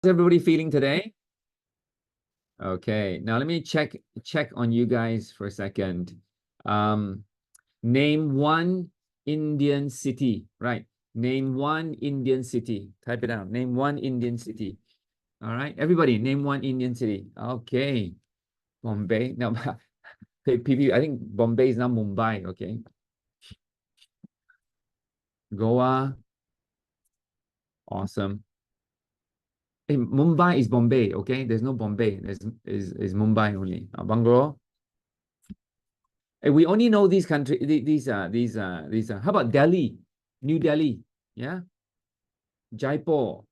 Everybody feeling today? Okay, now let me check on you guys for a second. Name one Indian city, right? Name one Indian city. Type it out. Name one Indian city. All right, everybody, name one Indian city. Okay, Bombay. No, PP. I think Bombay is now Mumbai. Okay, Goa. Awesome. Hey, Mumbai is Bombay. Okay, there's no Bombay. There's is Mumbai only. Bangalore. We only know these countries. These. How about Delhi, New Delhi? Yeah, Jaipur,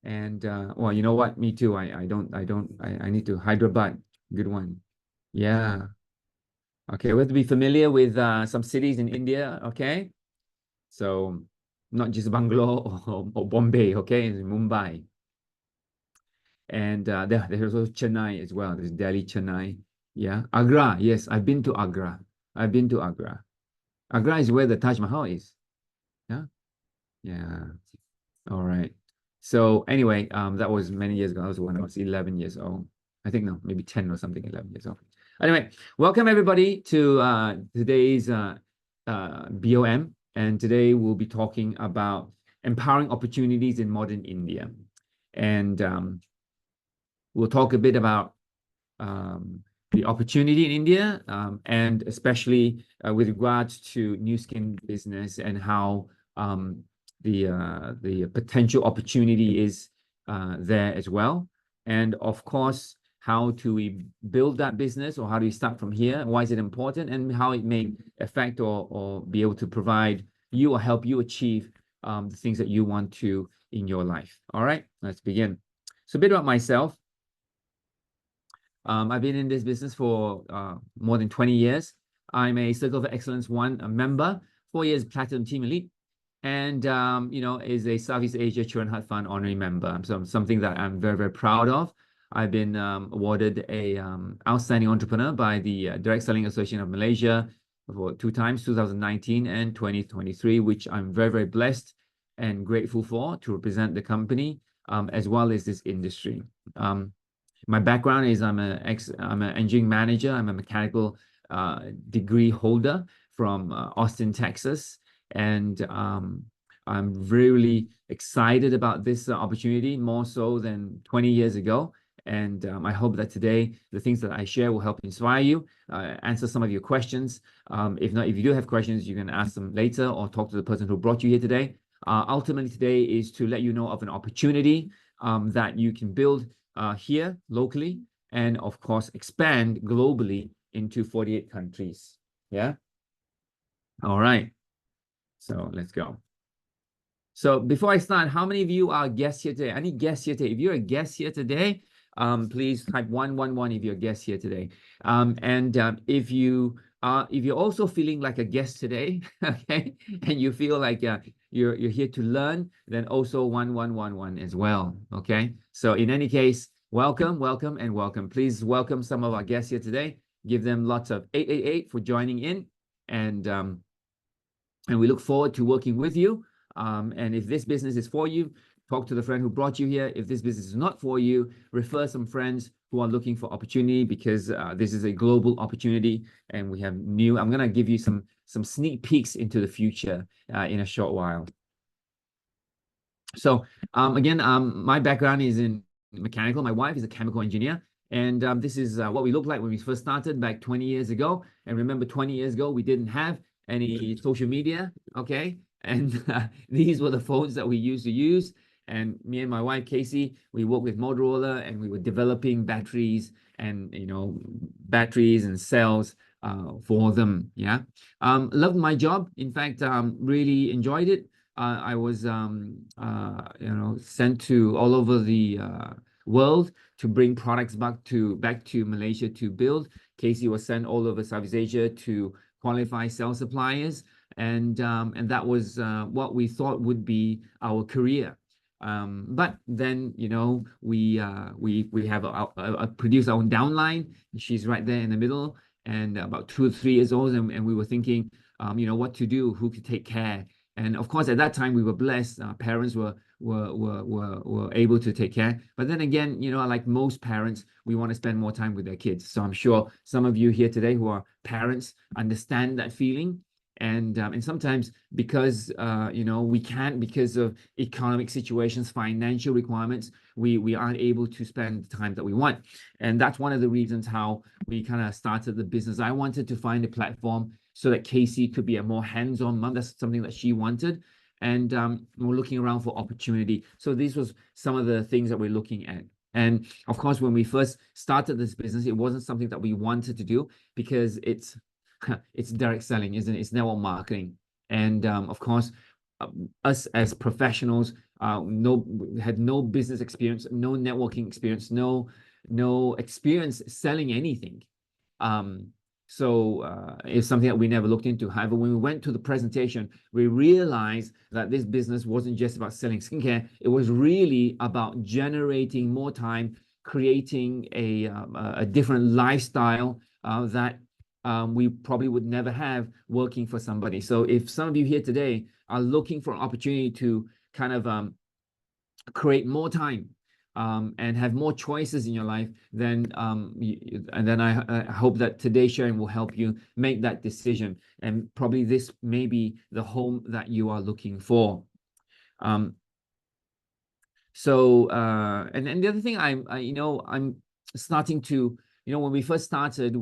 and well, you know what? Me too. I need to Hyderabad. Good one. Yeah. Okay, we have to be familiar with some cities in India. Okay, so not just Bangalore or Bombay. Okay, it's Mumbai, and there's also Chennai as well. There's Delhi, Chennai. Yeah, Agra. Yes, I've been to Agra. I've been to Agra. Agra is where the Taj Mahal is. Yeah. Yeah. All right. So anyway, that was many years ago. That was when I was 11 years old. I think no, maybe 10 or something, 11 years old. Anyway, welcome everybody to today's BOM. And today we'll be talking about empowering opportunities in modern India. And we'll talk a bit about the opportunity in India, and especially with regards to new skin business and how the potential opportunity is there as well. And of course, how do we build that business, or how do we start from here? Why is it important, and how it may affect or be able to provide you or help you achieve the things that you want to in your life. All right, let's begin. So a bit about myself. I've been in this business for more than 20 years. I'm a Circle of Excellence 1 member, 4 years Platinum Team Elite, and is a Southeast Asia Children Heart Fund honorary member. So something that I'm very, very proud of. I've been awarded a outstanding entrepreneur by the Direct Selling Association of Malaysia for 2 times, 2019 and 2023, which I'm very, very blessed and grateful for to represent the company as well as this industry. My background is I'm an engineering manager. I'm a mechanical degree holder from Austin, Texas. And I'm really excited about this opportunity, more so than 20 years ago. And I hope that today, the things that I share will help inspire you, answer some of your questions. If not, if you do have questions, you can ask them later or talk to the person who brought you here today. Ultimately, today is to let you know of an opportunity that you can build here locally, and of course expand globally into 48 countries. Yeah. All right. So let's go. So before I start, how many of you are guests here today? I need guests here today. If you're a guest here today, please type 111 if you're a guest here today. If you're also feeling like a guest today, okay, and you feel like you're here to learn, then also 1111 as well. Okay. So in any case, welcome, welcome, and welcome. Please welcome some of our guests here today. Give them lots of 888 for joining in, and we look forward to working with you. And if this business is for you, talk to the friend who brought you here. If this business is not for you, refer some friends who are looking for opportunity, because this is a global opportunity, and we have new. I'm gonna give you some sneak peeks into the future in a short while. So again, my background is in mechanical. My wife is a chemical engineer, and this is what we looked like when we first started back 20 years ago. And remember, 20 years ago, we didn't have any social media, okay? And these were the phones that we used to use. And me and my wife, Casey, we worked with Motorola, and we were developing batteries and, batteries and cells for them, yeah? Loved my job. In fact, really enjoyed it. I was, sent to all over the world to bring products back to Malaysia to build. Casey was sent all over Southeast Asia to qualify cell suppliers, and that was what we thought would be our career. But then, we have produce our own downline. She's right there in the middle, and about 2 or 3 years old, and we were thinking, what to do, who could take care. And of course, at that time we were blessed. Our parents were able to take care. But then again, you know, like most parents, we want to spend more time with their kids. So I'm sure some of you here today who are parents understand that feeling. And sometimes because you know, we can't, because of economic situations, financial requirements, we aren't able to spend the time that we want. And that's one of the reasons how we kind of started the business. I wanted to find a platform so that Casey could be a more hands-on mom. That's something that she wanted. And we're looking around for opportunity. So these was some of the things that we're looking at. And of course, when we first started this business, it wasn't something that we wanted to do because it's direct selling, isn't it? It's network marketing. And of course, us as professionals had no business experience, no networking experience, no experience selling anything. So it's something that we never looked into. However, when we went to the presentation, we realized that this business wasn't just about selling skincare. It was really about generating more time, creating a different lifestyle that we probably would never have working for somebody. So if some of you here today are looking for an opportunity to kind of create more time and have more choices in your life, then I hope that today's sharing will help you make that decision. And probably this may be the home that you are looking for. And the other thing I'm starting to, you know, when we first started, you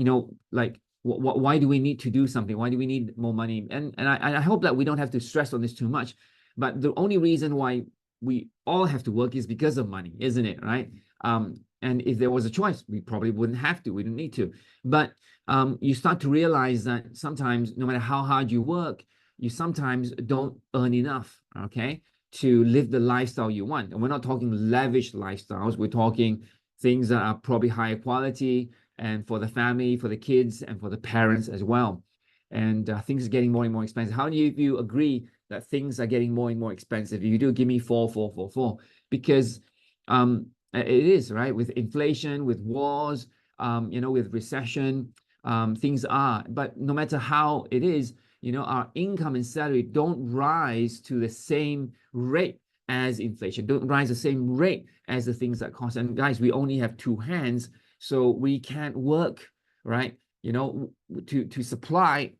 know, like why do we need to do something? Why do we need more money? And I hope that we don't have to stress on this too much. But the only reason why we all have to work is because of money, isn't it? Right? And if there was a choice, we probably wouldn't have to. We don't need to. But you start to realize that sometimes, no matter how hard you work, you sometimes don't earn enough, okay, to live the lifestyle you want. And we're not talking lavish lifestyles. We're talking things that are probably higher quality and for the family, for the kids, and for the parents as well. And things are getting more and more expensive. How many of you agree that things are getting more and more expensive? If you do, give me 4, 4, 4, 4. Because it is, right? With inflation, with wars, you know, with recession, things are. But no matter how it is, you know, our income and salary don't rise to the same rate as inflation, don't rise the same rate as the things that cost. And guys, we only have 2 hands, so we can't work, right? You know, to supply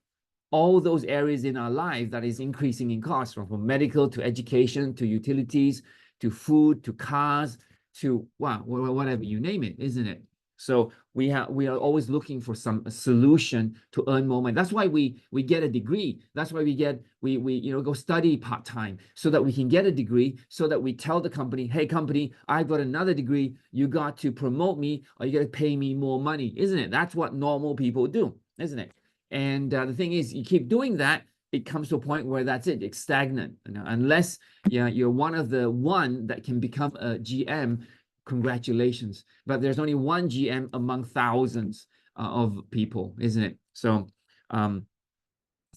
all those areas in our life that is increasing in cost, from medical to education to utilities to food to cars to whatever you name it, isn't it? So we are always looking for some solution to earn more money. That's why we get a degree. That's why we you know, go study part-time so that we can get a degree, so that we tell the company, hey company, I've got another degree, you got to promote me or you got to pay me more money, isn't it? That's what normal people do, isn't it? And the thing is, you keep doing that, it comes to a point where that's it, it's stagnant. You know, unless you're one of the one that can become a GM, congratulations. But there's only one GM among thousands of people, isn't it? So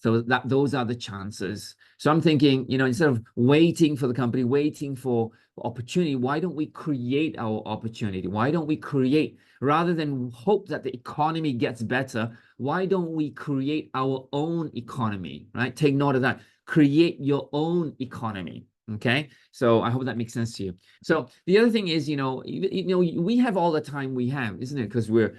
those are the chances. So I'm thinking, you know, instead of waiting for the company, waiting for opportunity, why don't we create our opportunity? Why don't we create, rather than hope that the economy gets better, why don't we create our own economy, right? Take note of that. Create your own economy. Okay, so I hope that makes sense to you. So the other thing is, you know, we have all the time we have, isn't it? Because we're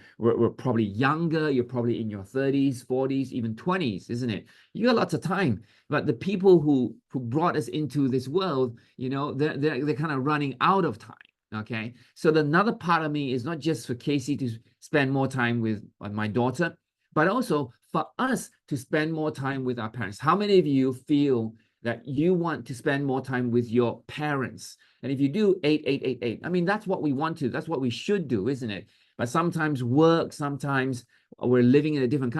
probably younger. You're probably in your 30s, 40s, even 20s, isn't it? You got lots of time. But the people who brought us into this world, you know, they're kind of running out of time. Okay, so another part of me is not just for Casey to spend more time with my daughter, but also for us to spend more time with our parents. How many of you feel that you want to spend more time with your parents? And if you do, 8, 8, 8, 8. I mean, that's what we want to, that's what we should do, isn't it? But sometimes work, sometimes we're living in a different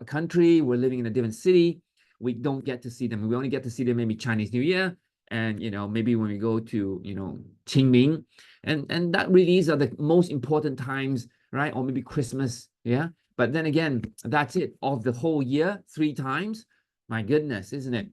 country, we're living in a different city, we don't get to see them. We only get to see them maybe Chinese New Year, and, you know, maybe when we go to, you know, Qingming, and that really are the most important times, right? Or maybe Christmas, yeah? But then again, that's it, of the whole year, 3 times, my goodness, isn't it?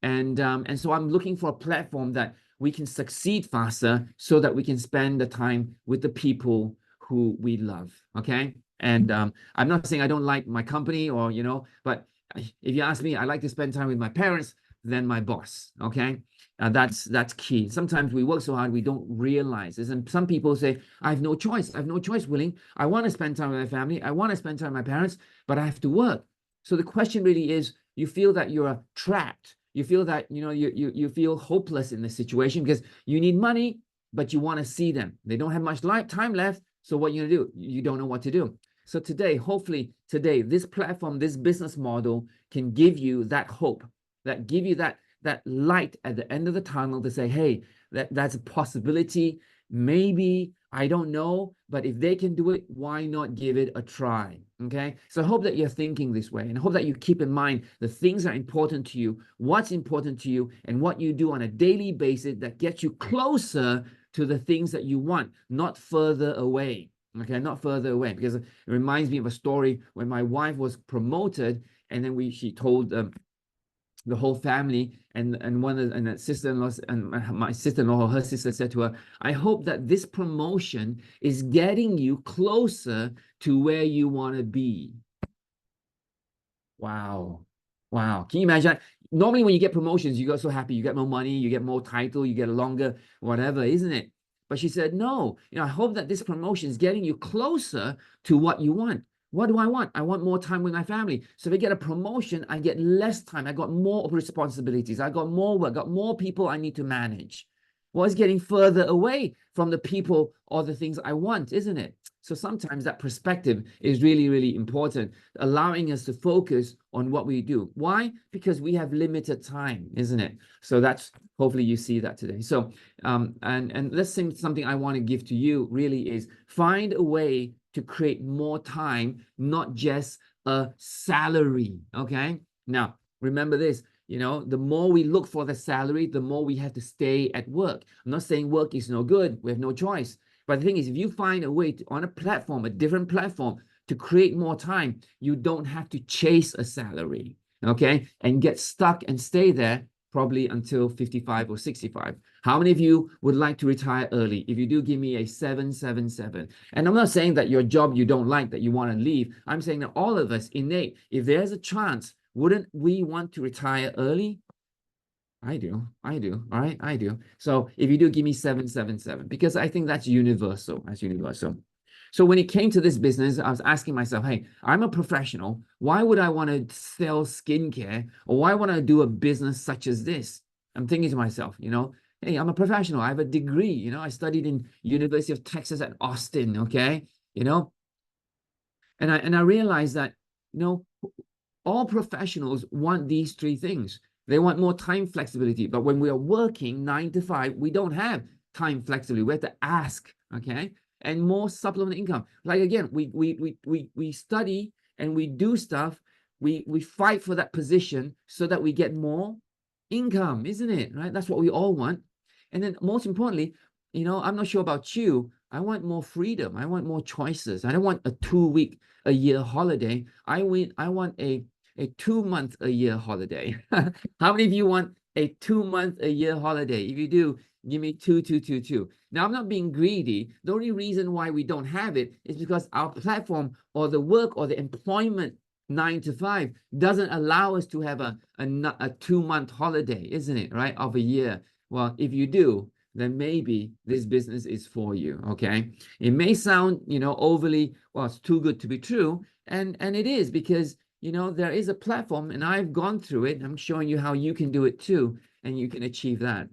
And so I'm looking for a platform that we can succeed faster so that we can spend the time with the people who we love, okay? And I'm not saying I don't like my company or, you know, but if you ask me, I like to spend time with my parents than my boss. Okay. That's key. Sometimes we work so hard, we don't realize this. And some people say, I have no choice. I have no choice, Willing. I want to spend time with my family. I want to spend time with my parents, but I have to work. So the question really is, you feel that you're trapped. You feel that, you feel hopeless in this situation because you need money, but you want to see them. They don't have much time left. So what are you going to do? You don't know what to do. So today, hopefully today, this platform, this business model can give you that hope, that give you that light at the end of the tunnel to say, hey, that's a possibility. Maybe, I don't know, but if they can do it, why not give it a try? Okay. So I hope that you're thinking this way, and I hope that you keep in mind the things that are important to you, what's important to you, and what you do on a daily basis that gets you closer to the things that you want, not further away. Okay, not further away, because it reminds me of a story when my wife was promoted, and then she told the whole family, and that sister-in-law, and my sister-in-law, her sister said to her, I hope that this promotion is getting you closer to where you want to be. Wow. Can you imagine? Normally when you get promotions, you get so happy, you get more money, you get more title, you get a longer whatever, isn't it? But she said, no, I hope that this promotion is getting you closer to what you want. What do I want? I want more time with my family. So if I get a promotion, I get less time. I got more responsibilities. I got more work, got more people I need to manage. Well, it's getting further away from the people or the things I want, isn't it? So sometimes that perspective is really, really important, allowing us to focus on what we do. Why? Because we have limited time, isn't it? So that's, hopefully you see that today. So, and let's say something I want to give to you really is find a way to create more time, not just a salary, okay? Now, remember this, the more we look for the salary, the more we have to stay at work. I'm not saying work is no good. We have no choice. But the thing is, if you find a way on a platform, a different platform, to create more time, you don't have to chase a salary, okay? And get stuck and stay there probably until 55 or 65. How many of you would like to retire early? If you do, give me a 777. And I'm not saying that your job you don't like, that you want to leave. I'm saying that all of us, innate, if there's a chance, wouldn't we want to retire early? I do. All right, I do. So if you do, give me 777, because I think that's universal. So when it came to this business, I was asking myself, hey, I'm a professional. Why would I want to sell skincare, or why would I do a business such as this? I'm thinking to myself, hey, I'm a professional. I have a degree. I studied in University of Texas at Austin. Okay, and I realized that all professionals want these three things. They want more time flexibility, but when we are working 9 to 5, we don't have time flexibility. We have to ask, okay? And more supplement income. Like again, we study and we do stuff. We fight for that position so that we get more income, isn't it? Right? That's what we all want. And then most importantly, I'm not sure about you. I want more freedom. I want more choices. I don't want a 2-week a year holiday. I want a 2-month a year holiday. How many of you want a 2-month a year holiday? If you do, give me 2. Now, I'm not being greedy. The only reason why we don't have it is because our platform or the work or the employment 9 to 5 doesn't allow us to have a 2-month holiday, isn't it? Right? Of a year. Well, if you do, then maybe this business is for you. Okay. It may sound, overly, well, it's too good to be true. And it is, because there is a platform, and I've gone through it. I'm showing you how you can do it too, and you can achieve that.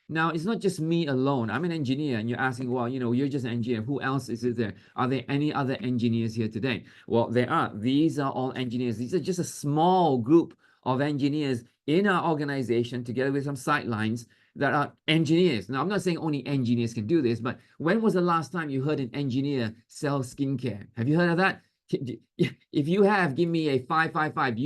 Now, it's not just me alone. I'm an engineer, and you're asking, well, you're just an engineer. Who else is there? Are there any other engineers here today? Well, there are. These are all engineers. These are just a small group of engineers in our organization, together with some sidelines, that are engineers. Now, I'm not saying only engineers can do this, but when was the last time you heard an engineer sell skincare? Have you heard of that? If you have, give me a 555.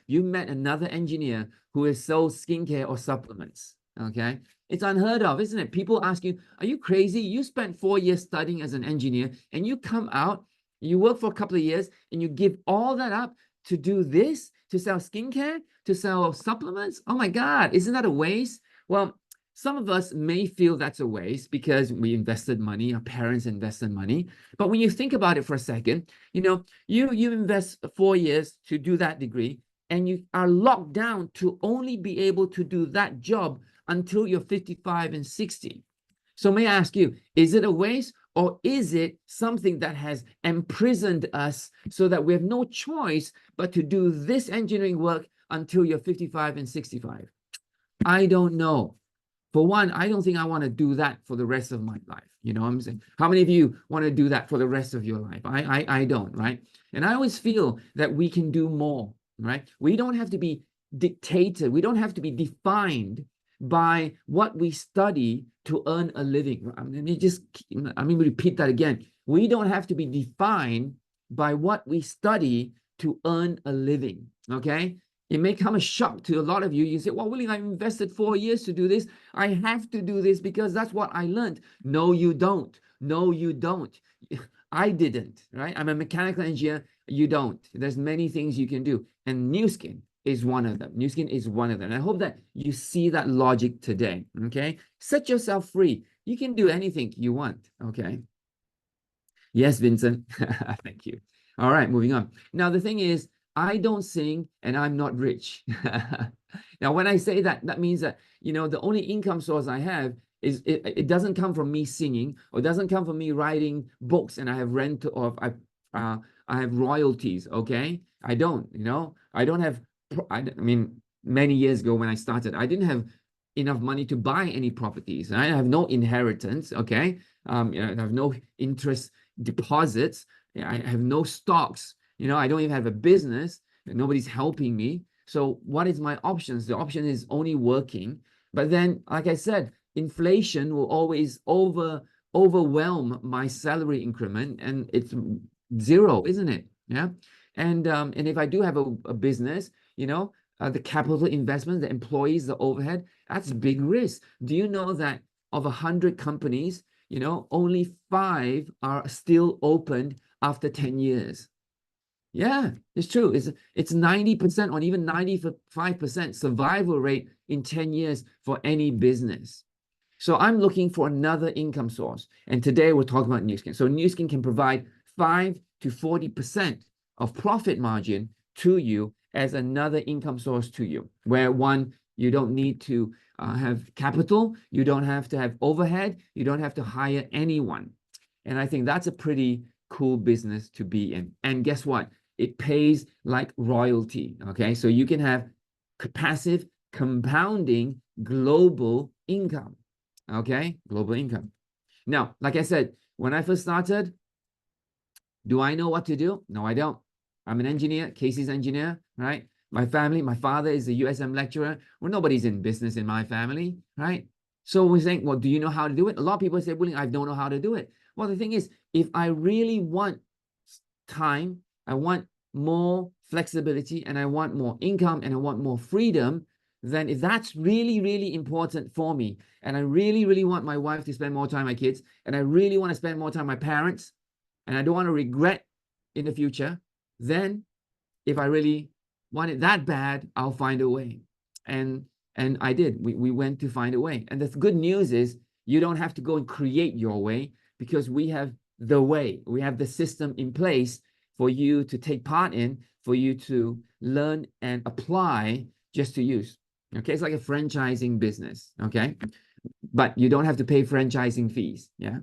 You've met another engineer who has sold skincare or supplements. Okay. It's unheard of, isn't it? People ask you, are you crazy? You spent 4 years studying as an engineer, and you come out, you work for a couple of years, and you give all that up to do this, to sell skincare, to sell supplements? Oh my God, isn't that a waste? Well, some of us may feel that's a waste because we invested money, our parents invested money. But when you think about it for a second, you invest 4 years to do that degree, and you are locked down to only be able to do that job until you're 55 and 60. So may I ask you, is it a waste, or is it something that has imprisoned us so that we have no choice but to do this engineering work until you're 55 and 65? I don't know. For one, I don't think I want to do that for the rest of my life. You know what I'm saying? How many of you want to do that for the rest of your life? I don't, right? And I always feel that we can do more, right? We don't have to be dictated. We don't have to be defined by what we study to earn a living. Let me repeat that again. We don't have to be defined by what we study to earn a living, okay? It may come as a shock to a lot of you. You say, well, Willing, I invested 4 years to do this. I have to do this because that's what I learned. No, you don't. No, you don't. I didn't, right? I'm a mechanical engineer. You don't. There's many things you can do. And Nu Skin is one of them. Nu Skin is one of them. And I hope that you see that logic today, okay? Set yourself free. You can do anything you want, okay? Yes, Vincent. Thank you. All right, moving on. Now, the thing is, I don't sing and I'm not rich. Now, when I say that, that means that, the only income source I have is it doesn't come from me singing, or it doesn't come from me writing books and I have rent, or I have royalties, okay? I don't, I don't have, many years ago when I started, I didn't have enough money to buy any properties. I have no inheritance, okay? I have no interest deposits. I have no stocks. I don't even have a business. Nobody's helping me. So what is my options? The option is only working. But then, like I said, inflation will always overwhelm my salary increment, and it's zero, isn't it? Yeah. And if I do have a business, the capital investment, the employees, the overhead, that's a big risk. Do you know that of 100 companies, only 5 are still open after 10 years? Yeah, it's true. It's 90% or even 95% survival rate in 10 years for any business. So I'm looking for another income source. And today we're talking about Nu Skin. So Nu Skin can provide 5 to 40% of profit margin to you as another income source to you, where one, you don't need to have capital, you don't have to have overhead, you don't have to hire anyone. And I think that's a pretty cool business to be in. And guess what? It pays like royalty, okay? So you can have passive compounding global income, okay? Global income. Now, like I said, when I first started, do I know what to do? No, I don't. I'm an engineer, Casey's engineer, right? My family, my father is a USM lecturer. Well, nobody's in business in my family, right? So we're saying, well, do you know how to do it? A lot of people say, Willing, I don't know how to do it. Well, the thing is, if I really want time, I want more flexibility, and I want more income, and I want more freedom, then if that's really, really important for me, and I really, really want my wife to spend more time with my kids, and I really want to spend more time with my parents, and I don't want to regret in the future, then if I really want it that bad, I'll find a way. And I did. We went to find a way. And the good news is you don't have to go and create your way, because we have the way. We have the system in place for you to take part in, for you to learn and apply just to use. Okay, it's like a franchising business, okay? But you don't have to pay franchising fees, yeah?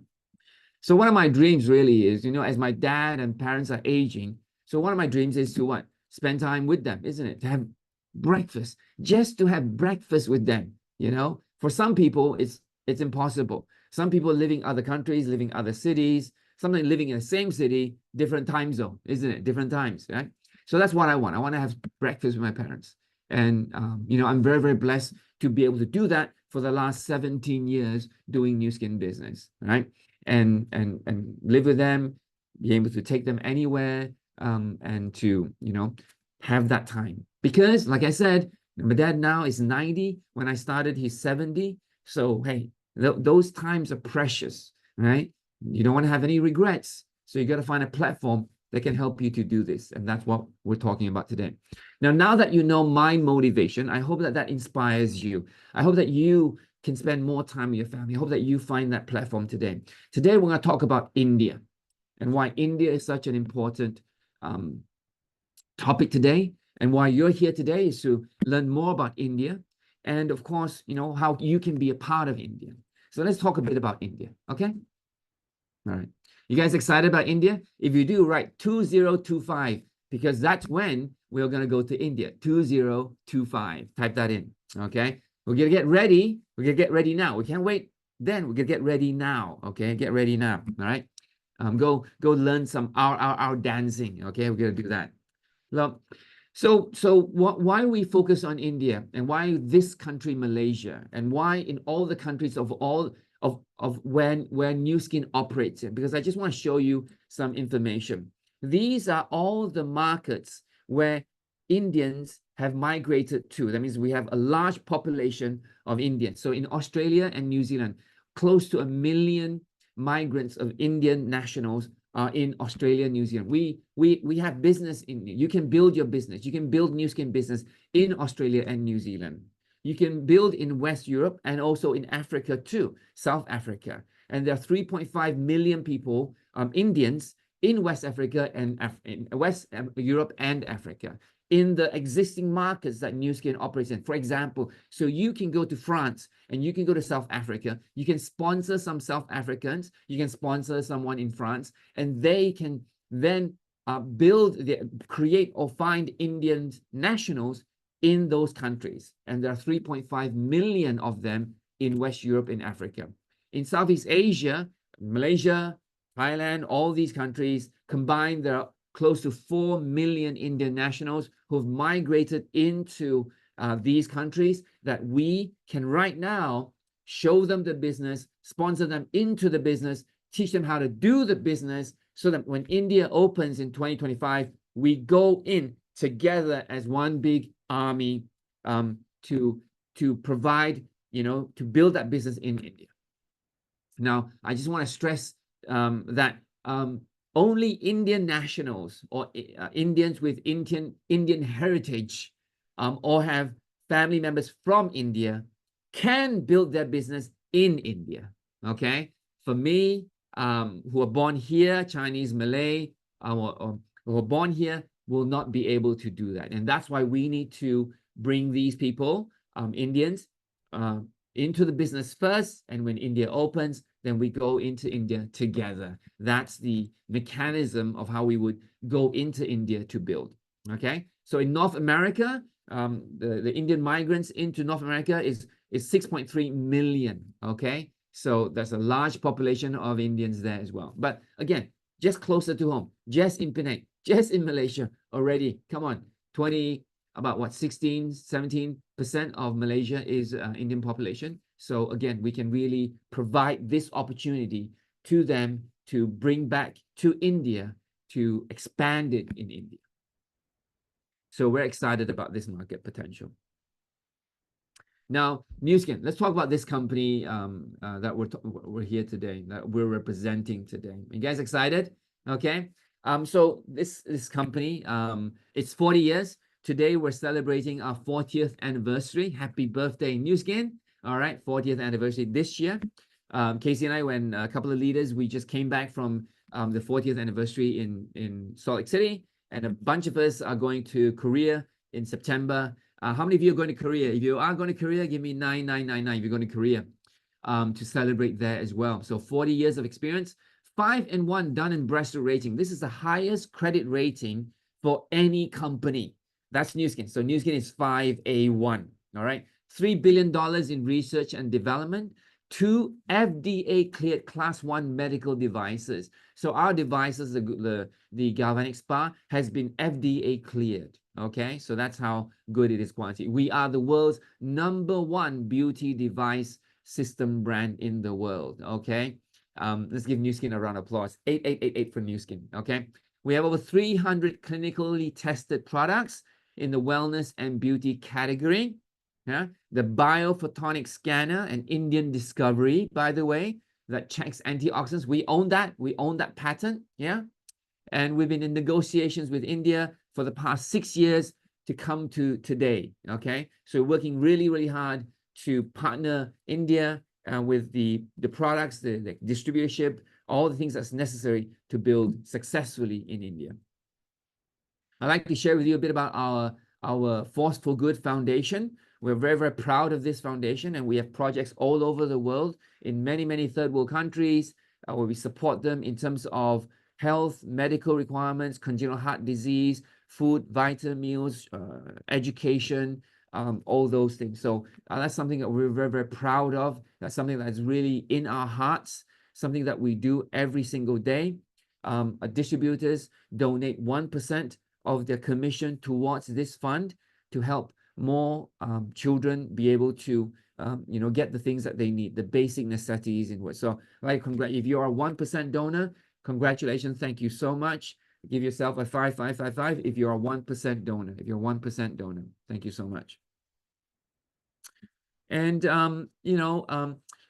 So one of my dreams really is, as my dad and parents are aging, so one of my dreams is to what? Spend time with them, isn't it? To have breakfast, just to have breakfast with them, For some people, it's impossible. Some people living other countries, living other cities, something living in the same city, different time zone, isn't it? Different times, right? So that's what I want. I want to have breakfast with my parents. And, I'm very, very blessed to be able to do that for the last 17 years doing Nu Skin business, right? And live with them, be able to take them anywhere, and to, have that time. Because, like I said, my dad now is 90. When I started, he's 70. So, hey, those times are precious, right? You don't want to have any regrets. So you got to find a platform that can help you to do this. And that's what we're talking about today. Now that you know my motivation, I hope that inspires you. I hope that you can spend more time with your family. I hope that you find that platform today. Today, we're going to talk about India and why India is such an important topic today, and why you're here today is to learn more about India, and of course, you know, how you can be a part of India. So let's talk a bit about India, okay? All right. You guys excited about India? If you do, write 2025, because that's when we're going to go to India. 2025. Type that in, okay? We're going to get ready. We're going to get ready now. We can't wait then. We're going to get ready now, okay? Get ready now, all right? Go learn some our dancing, okay? We're going to do that. Look, why we focus on India, and why this country, Malaysia, and why in all the countries of where Nu Skin operates in, because I just want to show you some information. These are all the markets where Indians have migrated to. That means we have a large population of Indians. So in Australia and New Zealand, close to 1 million migrants of Indian nationals are in Australia, New Zealand. We have business in, you can build your business. You can build Nu Skin business in Australia and New Zealand. You can build in West Europe and also in Africa too, South Africa. And there are 3.5 million people, Indians, in West Africa and in West Europe and Africa, in the existing markets that Nu Skin operates in. For example, so you can go to France and you can go to South Africa. You can sponsor some South Africans. You can sponsor someone in France, and they can then create or find Indian nationals in those countries. And there are 3.5 million of them in West Europe and Africa. In Southeast Asia, Malaysia, Thailand, all these countries combined, there are close to 4 million Indian nationals who've migrated into these countries that we can right now show them the business, sponsor them into the business, teach them how to do the business, so that when India opens in 2025, we go in together as one big army to provide, you know, to build that business in India. Now, I just want to stress that only Indian nationals or Indians with Indian heritage or have family members from India can build their business in India, okay? For me, who are born here, Chinese, Malay, or who are born here, will not be able to do that. And that's why we need to bring these people, Indians, into the business first. And when India opens, then we go into India together. That's the mechanism of how we would go into India to build, okay? So in North America, the Indian migrants into North America is 6.3 million, okay? So there's a large population of Indians there as well. But again, just closer to home, just in Penang, just in Malaysia already, come on, 16-17% of Malaysia is Indian population. So again, we can really provide this opportunity to them to bring back to India, to expand it in India. So we're excited about this market potential. Now, Nu Skin, let's talk about this company that we're here today, that we're representing today. You guys excited? Okay. So this company, it's 40 years. Today, we're celebrating our 40th anniversary. Happy birthday, Nu Skin. All right, 40th anniversary this year. Casey and I, when a couple of leaders, we just came back from the 40th anniversary in Salt Lake City, and a bunch of us are going to Korea in September. How many of you are going to Korea? If you are going to Korea, give me 9999 if you're going to Korea to celebrate there as well. So 40 years of experience, 5-1 Dun & Bradstreet rating. This is the highest credit rating for any company. That's Nu Skin. So Nu Skin is 5A1, all right? $3 billion in research and development, 2 FDA-cleared Class 1 medical devices. So our devices, the Galvanic Spa, has been FDA-cleared, okay? So that's how good it is quality. We are the world's #1 beauty device system brand in the world, okay? Let's give Nu Skin a round of applause. 8888 for Nu Skin, okay? We have over 300 clinically tested products in the wellness and beauty category. Yeah, the biophotonic scanner, an Indian discovery, by the way, that checks antioxidants. We own that. We own that patent. Yeah, and we've been in negotiations with India for the past 6 years to come to today. Okay, so we're working really, really hard to partner India with the products, the distributorship, all the things that's necessary to build successfully in India. I'd like to share with you a bit about our Force for Good Foundation. We're very, very proud of this foundation, and we have projects all over the world in many, many third world countries where we support them in terms of health, medical requirements, congenital heart disease, food, vital meals, education, all those things. So that's something that we're very, very proud of. That's something that's really in our hearts, something that we do every single day. Distributors donate 1% of their commission towards this fund to help more children be able to get the things that they need, the basic necessities in what. So if you're a 1% donor, congratulations, thank you so much. Give yourself a 5 if you're a 1% donor. If you're a 1% donor, thank you so much. And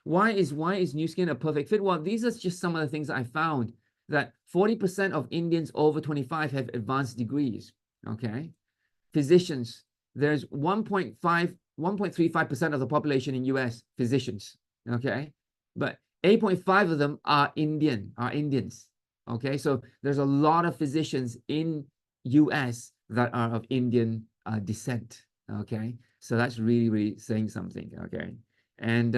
why is Nu Skin a perfect fit? Well, these are just some of the things I found, that 40% of Indians over 25 have advanced degrees. Okay, physicians, there's 1.35% of the population in US physicians. Okay, but 8.5 of them are Indians. Okay, so there's a lot of physicians in US that are of Indian descent. Okay, so that's really, really saying something. Okay, and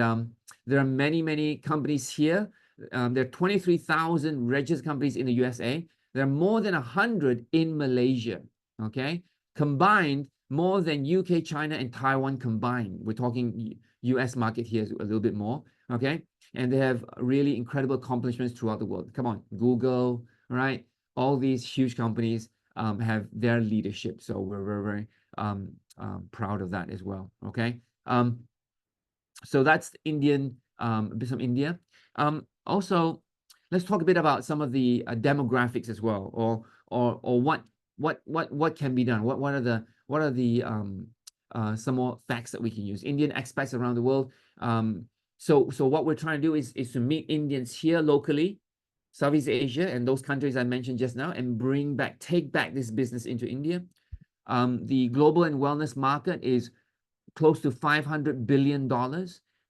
there are many, many companies here. There are 23,000 registered companies in the USA. There are more than 100 in Malaysia. Okay, combined, more than UK, China, and Taiwan combined. We're talking US market here a little bit more. Okay, and they have really incredible accomplishments throughout the world. Come on, Google, right? All these huge companies have their leadership. So we're very, very proud of that as well. Okay, so that's Indian, some India. Also, let's talk a bit about some of the demographics as well, or what can be done. What are the some more facts that we can use? Indian expats around the world. So what we're trying to do is to meet Indians here locally, Southeast Asia, and those countries I mentioned just now, and take back this business into India. The global and wellness market is close to $500 billion.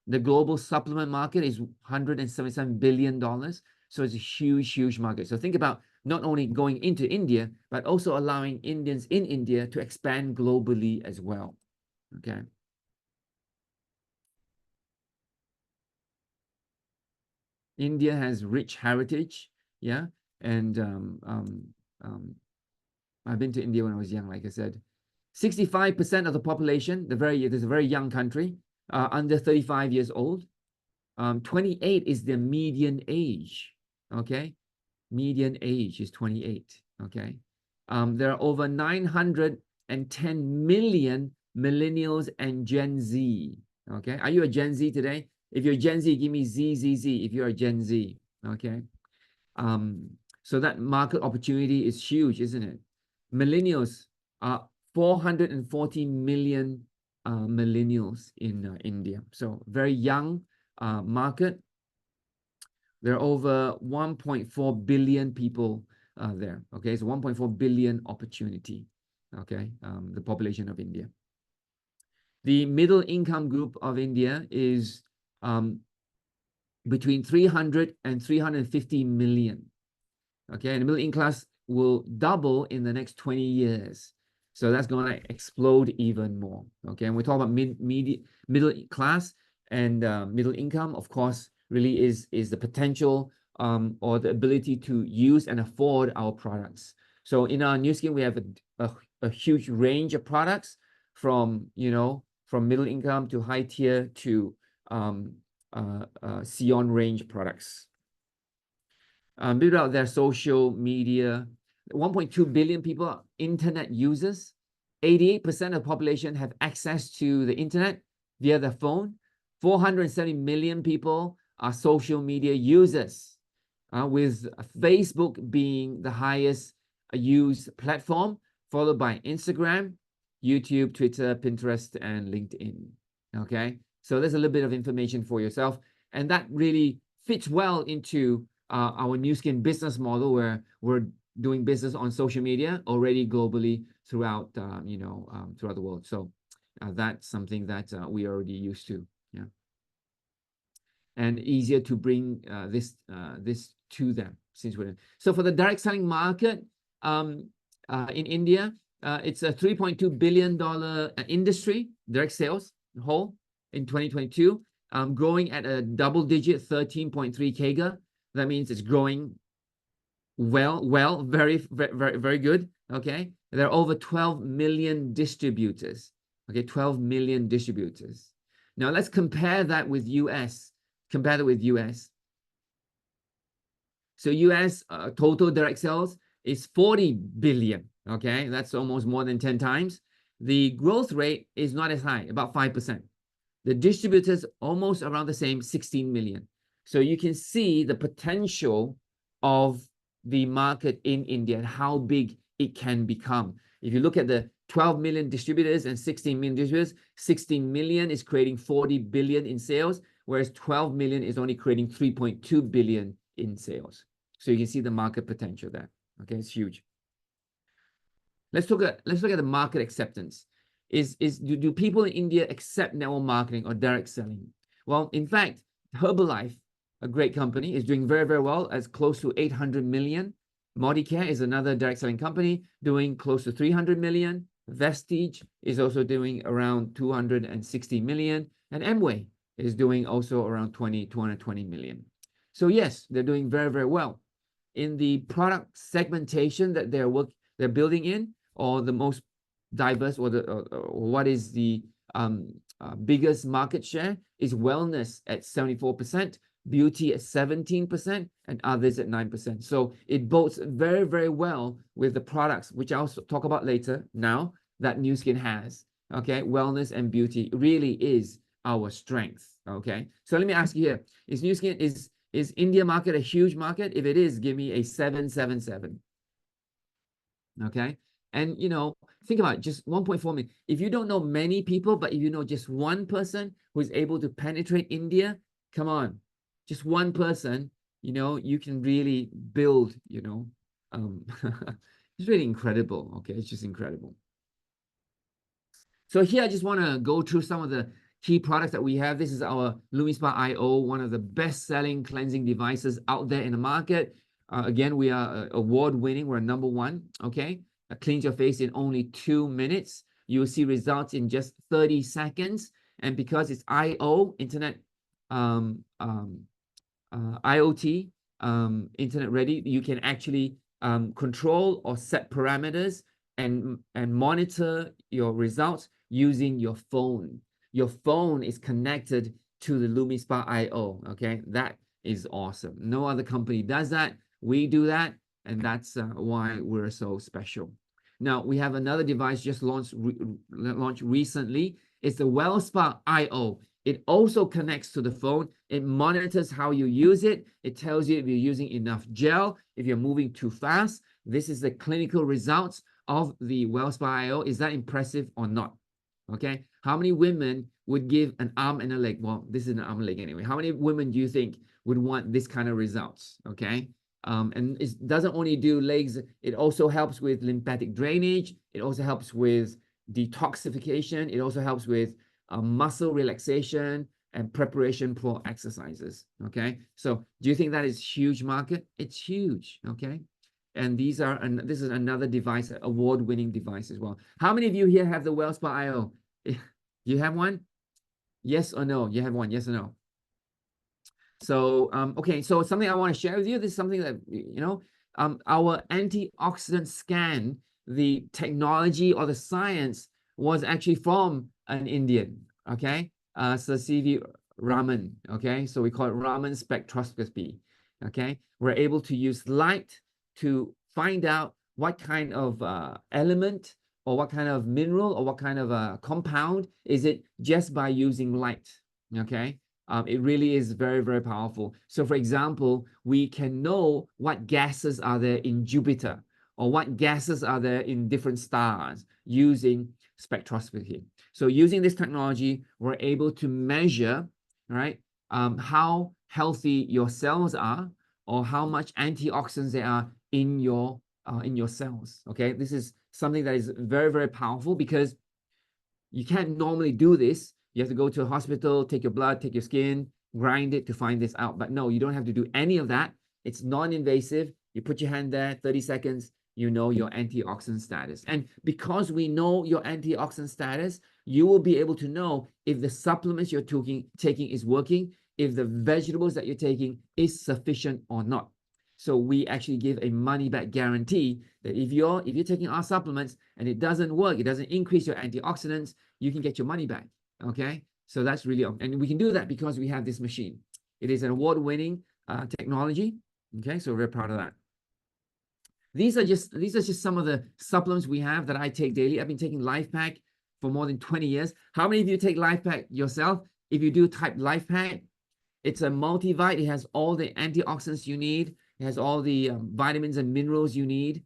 The global supplement market is $177 billion. So it's a huge, huge market. So think about not only going into India, but also allowing Indians in India to expand globally as well. Okay. India has rich heritage, yeah, and I've been to India when I was young, like I said. 65% of the population, there's a very young country, under 35 years old. 28 is the median age. Okay, median age is 28. Okay, there are over 910 million millennials and Gen Z. Okay, are you a Gen Z today? If you're Gen Z, give me ZZZ if you're a Gen Z. Okay, so that market opportunity is huge, isn't it? Millennials are 440 million millennials in India. So very young market. There are over 1.4 billion people there. Okay, so 1.4 billion opportunity. Okay, the population of India. The middle income group of India is between 300 and 350 million. Okay, and the middle income class will double in the next 20 years. So that's going to explode even more. Okay, and we're talking about middle class and middle income, of course, really is the potential or the ability to use and afford our products. So in our Nu Skin, we have a huge range of products from middle income to high tier to C.E.A range products. Build out their social media. 1.2 billion people are internet users. 88% of the population have access to the internet via their phone. 470 million people are social media users, with Facebook being the highest used platform, followed by Instagram, YouTube, Twitter, Pinterest, and LinkedIn. Okay, so there's a little bit of information for yourself, and that really fits well into our Nu Skin business model, where we're doing business on social media already globally throughout throughout the world. So That's something that we are already used to. Yeah, and easier to bring this to them since we're so for the direct selling market in India, it's a $3.2 billion industry, direct sales whole in 2022, growing at a double-digit 13.3 CAGR. That means it's growing very good. Okay, there are over 12 million distributors. Okay, 12 million distributors. Now let's compare that with US. Compare that with US. So US total direct sales is 40 billion. Okay, that's almost more than 10 times. The growth rate is not as high, about 5%. The distributors almost around the same, 16 million. So you can see the potential of the market in India and how big it can become. If you look at the 12 million distributors and 16 million distributors, 16 million is creating 40 billion in sales, whereas 12 million is only creating 3.2 billion in sales. So you can see the market potential there. Okay, it's huge. Let's look at the market acceptance. Do people in India accept network marketing or direct selling? Well, in fact, Herbalife, a great company, is doing very well, as close to 800 million. Modicare is another direct selling company doing close to 300 million. Vestige is also doing around 260 million. And Amway is doing also around 220 million. So yes, they're doing very well. In the product segmentation that they're building in, or the most diverse, or what is the biggest market share, is wellness at 74%, beauty at 17%, and others at 9%. So it bodes very well with the products, which I'll talk about later now, that Nu Skin has. Okay, wellness and beauty really is our strength. Okay, so let me ask you here, is Nu Skin, is India market a huge market? If it is, give me a 777. Okay, and think about it, just 1.4 million. If you don't know many people, but if you know just one person who is able to penetrate India, come on, just one person, you can really build, it's really incredible. Okay, it's just incredible. So here I just want to go through some of the key products that we have. This is our LumiSpa iO, one of the best-selling cleansing devices out there in the market. Again, we are award-winning. We're number one. Okay, cleans your face in only 2 minutes. You will see results in just 30 seconds. And because it's IO, internet IoT, internet ready, you can actually control or set parameters and monitor your results using your phone. Your phone is connected to the LumiSpa iO. Okay, that is awesome. No other company does that. We do that, and that's why we're so special. Now we have another device just launched recently. It's the WellSpa iO. It also connects to the phone. It monitors how you use it. It tells you if you're using enough gel, if you're moving too fast. This is the clinical results of the WellSpa iO. Is that impressive or not? Okay, how many women would give an arm and a leg? Well, this is an arm and leg anyway. How many women do you think would want this kind of results? Okay, and it doesn't only do legs, it also helps with lymphatic drainage. It also helps with detoxification. It also helps with muscle relaxation and preparation for exercises. Okay, so do you think that is huge market? It's huge. Okay, and this is another device, award-winning device as well. How many of you here have the WellSpa iO? You have one? Yes or no? You have one? Yes or no? So okay, so something I want to share with you. This is something that our antioxidant scan, the technology or the science was actually from an Indian. Okay, so C.V. Raman. Okay, so we call it Raman spectroscopy. Okay, we're able to use light to find out what kind of element or what kind of mineral or what kind of compound is it just by using light. Okay, it really is very powerful. So for example, we can know what gases are there in Jupiter or what gases are there in different stars using spectroscopy. So using this technology, we're able to measure, right, how healthy your cells are or how much antioxidants there are in your cells. Okay, this is something that is very powerful because You can't normally do this. You have to go to a hospital, take your blood, take your skin, grind it to find this out. But no, you don't have to do any of that. It's non-invasive. You put your hand there, 30 seconds, you know your antioxidant status. And because we know your antioxidant status, you will be able to know if the supplements you're taking is working, if the vegetables that you're taking is sufficient or not. So we actually give a money back guarantee that if you're taking our supplements and it doesn't work, it doesn't increase your antioxidants, you can get your money back. Okay, so that's really, and we can do that because we have this machine. It is an award-winning technology. Okay, so we're very proud of that. These are just some of the supplements we have that I take daily. I've been taking Life Pack for more than 20 years. How many of you take Life Pack yourself? If you do, type Life Pack. It's a multivite. It has all the antioxidants you need. It has all the vitamins and minerals you need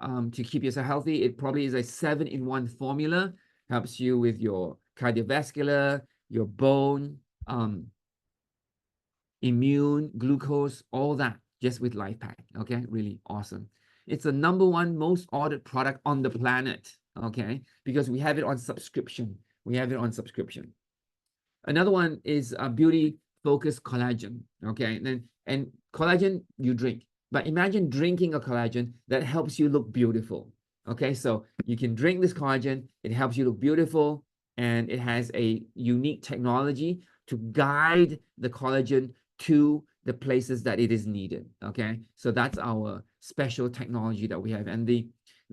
to keep yourself healthy. It probably is a 7-in-1 formula. Helps you with your cardiovascular, your bone, immune, glucose, all that, just with Life Pack. Okay, really awesome. It's the #1 most ordered product on the planet. Okay, because we have it on subscription. We have it on subscription. Another one is beauty focused collagen. Okay, and collagen you drink, but imagine drinking a collagen that helps you look beautiful. Okay, so you can drink this collagen, it helps you look beautiful, and it has a unique technology to guide the collagen to the places that it is needed. Okay, so that's our special technology that we have, and the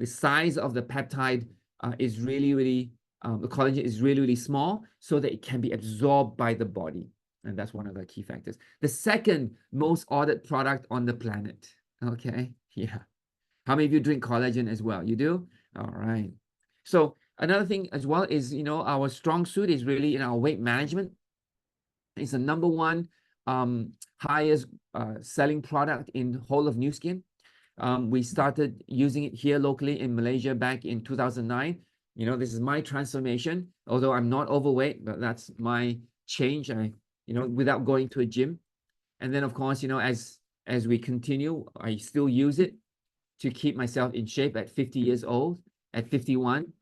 size of the peptide is really the collagen is really small, so that it can be absorbed by the body, and that's one of the key factors. The second most ordered product on the planet. Okay, yeah. How many of you drink collagen as well? You do? All right. So another thing as well is, our strong suit is really in our weight management. It's the #1 highest selling product in whole of Nu Skin. We started using it here locally in Malaysia back in 2009. This is my transformation, although I'm not overweight, but that's my change. Without going to a gym. And then, of course, as we continue, I still use it to keep myself in shape at 50 years old, at 51.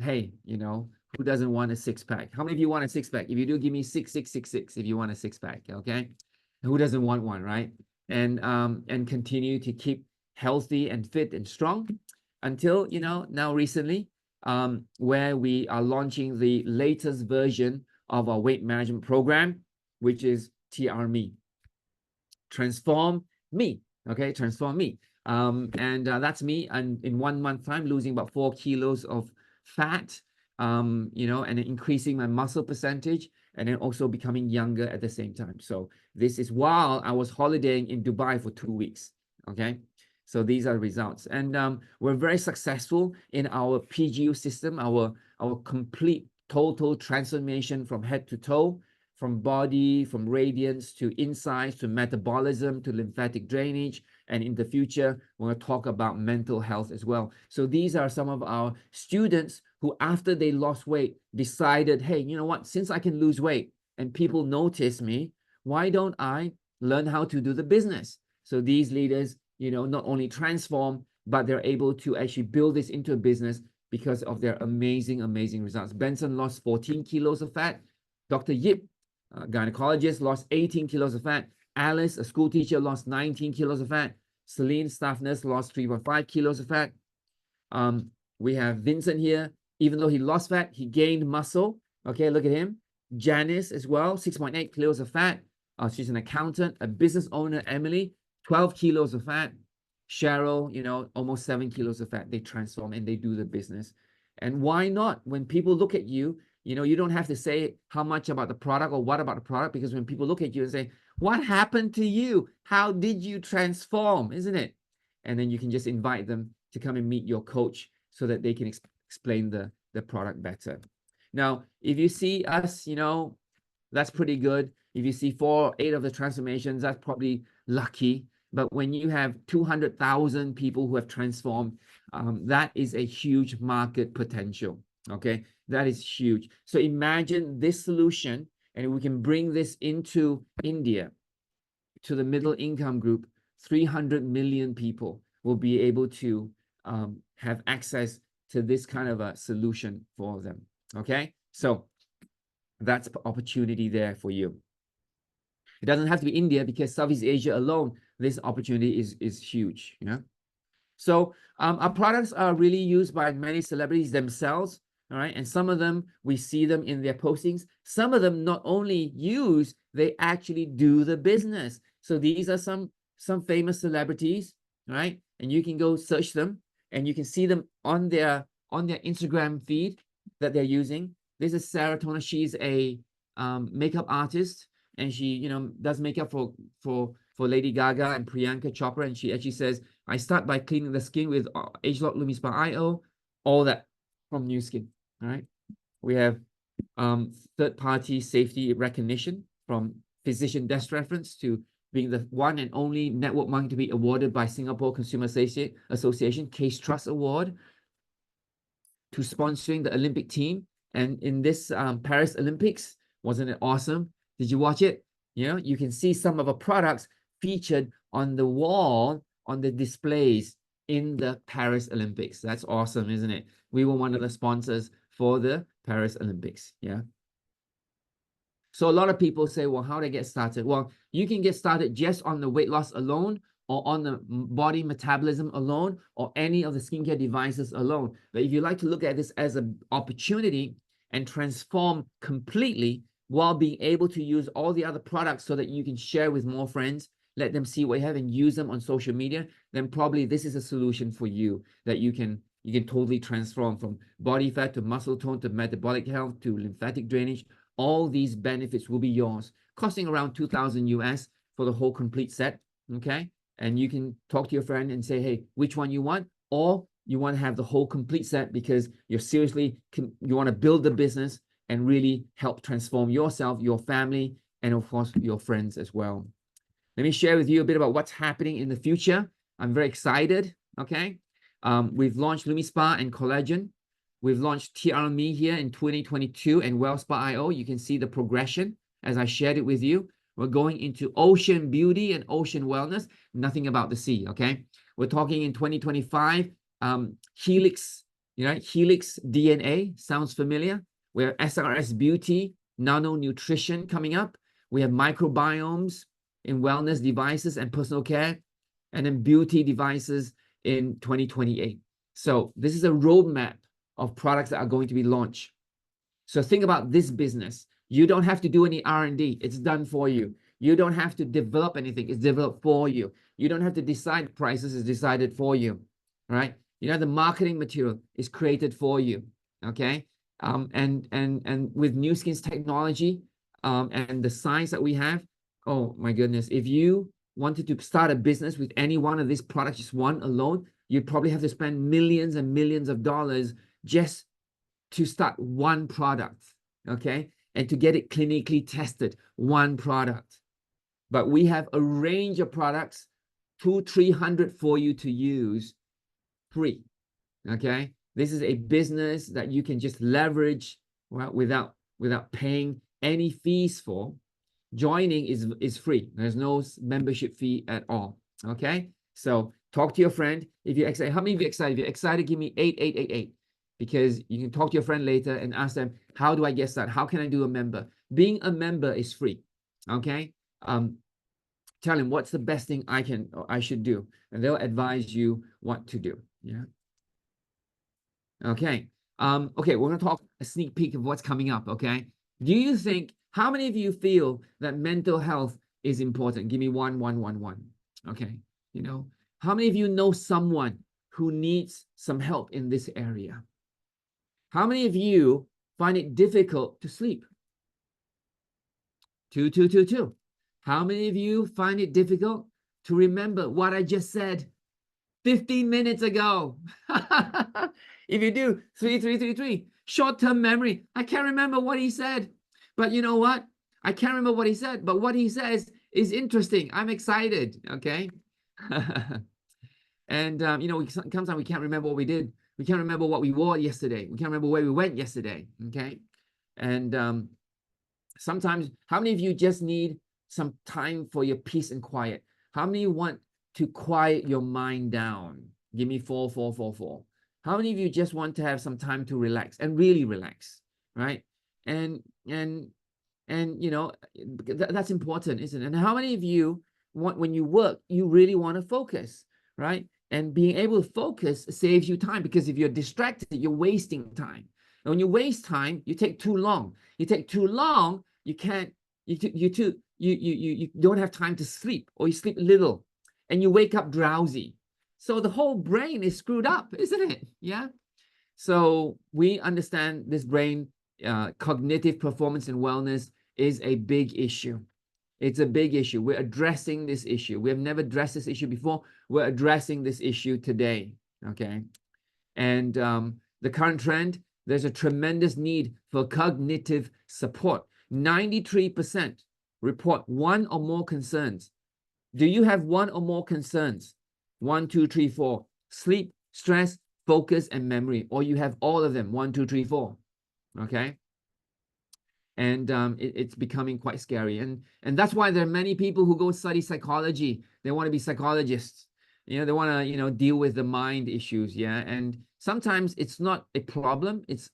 Hey, who doesn't want a six-pack? How many of you want a six-pack? If you do, give me 6666 if you want a six-pack, okay? Who doesn't want one, right? And continue to keep healthy and fit and strong until, now recently, where we are launching the latest version of our weight management program, which is TRME. Transform Me, okay? Transform Me. And that's me, and in 1 month time losing about 4 kilos of fat, and increasing my muscle percentage, and then also becoming younger at the same time. So this is while I was holidaying in Dubai for 2 weeks. Okay, so these are the results, and we're very successful in our PGU system, our complete total transformation from head to toe, from body, from radiance to insides to metabolism to lymphatic drainage. And in the future, we're going to talk about mental health as well. So these are some of our students who, after they lost weight, decided, hey, you know what, since I can lose weight and people notice me, why don't I learn how to do the business? So these leaders, not only transform, but they're able to actually build this into a business because of their amazing results. Benson lost 14 kilos of fat. Dr. Yip, a gynecologist, lost 18 kilos of fat. Alice, a school teacher, lost 19 kilos of fat. Celine, staff nurse, lost 3.5 kilos of fat. We have Vincent here. Even though he lost fat, he gained muscle. Okay, look at him. Janice as well, 6.8 kilos of fat. She's an accountant. A business owner, Emily, 12 kilos of fat. Cheryl, almost 7 kilos of fat. They transform and they do the business. And why not? When people look at you, you don't have to say how much about the product or what about the product, because when people look at you and say, what happened to you? How did you transform? Isn't it? And then you can just invite them to come and meet your coach so that they can explain the product better. Now, if you see us, that's pretty good. If you see 4 or 8 of the transformations, that's probably lucky. But when you have 200,000 people who have transformed, that is a huge market potential. Okay, that is huge. So imagine this solution, and we can bring this into India, to the middle income group. 300 million people will be able to have access to this kind of a solution for them. Okay, so that's opportunity there for you. It doesn't have to be India, because Southeast Asia alone, this opportunity is huge. You know, so our products are really used by many celebrities themselves. All right, and some of them, we see them in their postings. Some of them not only use, they actually do the business. So these are some famous celebrities, right? And you can go search them, and you can see them on their Instagram feed that they're using. This is Sarah Toner. She's a makeup artist, and she, you know, does makeup for Lady Gaga and Priyanka Chopra. And she actually says, I start by cleaning the skin with ageLOC LumiSpa IO, all that from Nu Skin. All right, we have third-party safety recognition, from physician desk reference to being the one and only network marketing to be awarded by Singapore Consumer Association Case Trust Award, to sponsoring the Olympic team. And in this Paris Olympics, wasn't it awesome? Did you watch it? You know, you can see some of our products featured on the wall, on the displays in the Paris Olympics. That's awesome, isn't it? We were one of the sponsors for the Paris Olympics. Yeah. So a lot of people say, well, how do I get started? Well, you can get started just on the weight loss alone, or on the body metabolism alone, or any of the skincare devices alone. But if you like to look at this as an opportunity and transform completely, while being able to use all the other products so that you can share with more friends, let them see what you have and use them on social media, then probably this is a solution for you, that you can totally transform from body fat to muscle tone to metabolic health to lymphatic drainage. All these benefits will be yours, costing around 2,000 US for the whole complete set. Okay, and you can talk to your friend and say, hey, which one you want, or you want to have the whole complete set because you're seriously, you want to build the business and really help transform yourself, your family, and of course your friends as well. Let me share with you a bit about what's happening in the future. I'm very excited. Okay, we've launched LumiSpa and Collagen. We've launched TRMe here in 2022 and WellSpa IO. You can see the progression as I shared it with you. We're going into ocean beauty and ocean wellness, nothing about the sea, okay? We're talking in 2025, Helix, you know, Helix DNA, sounds familiar? We have SRS Beauty, nano nutrition coming up. We have microbiomes in wellness devices and personal care, and then beauty devices in 2028. So this is a roadmap of products that are going to be launched. So think about this business. You don't have to do any R&D. It's done for you. You don't have to develop anything. It's developed for you. You don't have to decide prices. It's decided for you, right? You know, the marketing material is created for you, okay? And with Nu Skin's technology and the science that we have, oh my goodness, if you wanted to start a business with any one of these products, just one alone, you'd probably have to spend millions and millions of dollars just to start one product, okay? And to get it clinically tested, one product. But we have a range of products, 200-300 for you to use free, okay? This is a business that you can just leverage, well, without paying any fees for. Joining is free. There's no membership fee at all, okay? So talk to your friend. If you're excited, how many of you are excited? If you're excited, give me 8888. Because you can talk to your friend later and ask them, how do I get started? How can I do a member? Being a member is free, okay? Tell him what's the best thing I should do, and they'll advise you what to do. Yeah. Okay. Okay, we're gonna talk a sneak peek of what's coming up. Okay. Do you think, how many of you feel that mental health is important? Give me one. Okay. You know, how many of you know someone who needs some help in this area? How many of you find it difficult to sleep? Two. How many of you find it difficult to remember what I just said 15 minutes ago? If you do, 3. Short-term memory. I can't remember what he said. But you know what? I can't remember what he said, but what he says is interesting. I'm excited, okay? And, you know, sometimes we can't remember what we did. We can't remember what we wore yesterday. We can't remember where we went yesterday, okay? And sometimes, how many of you just need some time for your peace and quiet? How many want to quiet your mind down? Give me 4. How many of you just want to have some time to relax and really relax? right? And you know, that's important, isn't it? And how many of you want, when you work, you really want to focus, right? And being able to focus saves you time, because if you're distracted, you're wasting time. And when you waste time, you take too long. You take too long, you can't, you don't have time to sleep, or you sleep little, and you wake up drowsy. So the whole brain is screwed up, isn't it? Yeah. So we understand this brain, cognitive performance and wellness is a big issue. It's a big issue. We're addressing this issue. We have never addressed this issue before. We're addressing this issue today, okay? And the current trend, there's a tremendous need for cognitive support. 93% report one or more concerns. Do you have one or more concerns? 1, 2, 3, 4. Sleep, stress, focus, and memory. Or you have all of them, 1, 2, 3, 4. Okay? And it's becoming quite scary. And that's why there are many people who go study psychology. They want to be psychologists. You know, they want to, you know, deal with the mind issues. Yeah. And sometimes it's not a problem. It's